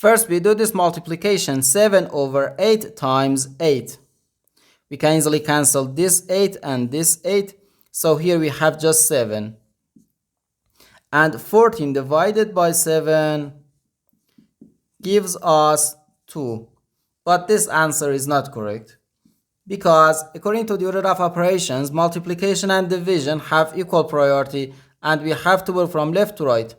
First, we do this multiplication, 7 over 8 times 8. We can easily cancel this 8 and this 8. So here we have just 7. And 14 divided by 7 gives us 2. But this answer is not correct, because according to the order of operations, multiplication and division have equal priority, and we have to work from left to right.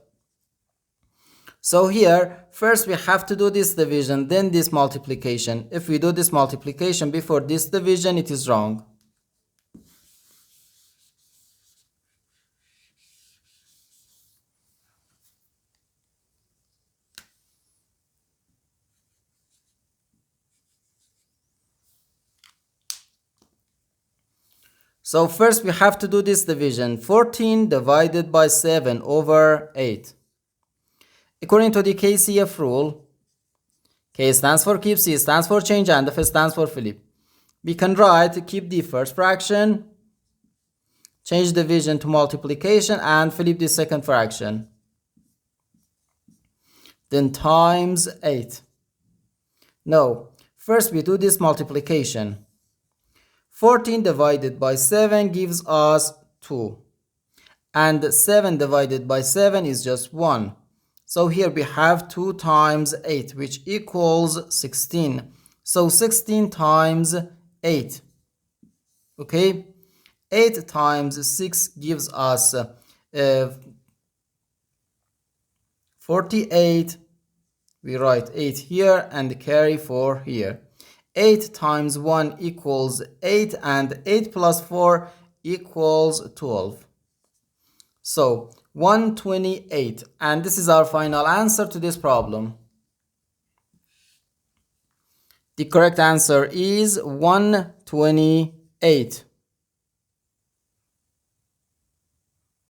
So here, first we have to do this division, then this multiplication. If we do this multiplication before this division, it is wrong. So first we have to do this division, 14 divided by 7 over 8. According to the KCF rule, K stands for keep, C stands for change, and F stands for flip. We can write keep the first fraction, change division to multiplication, and flip the second fraction. Then times 8. No, first we do this multiplication. 14 divided by 7 gives us 2. And 7 divided by 7 is just 1. So here we have 2 times 8, which equals 16. So 16 times 8. Okay? 8 times 6 gives us 48. We write 8 here and carry 4 here. 8 times 1 equals 8, and 8 plus 4 equals 12. So 128, and this is our final answer to this problem. The correct answer is 128.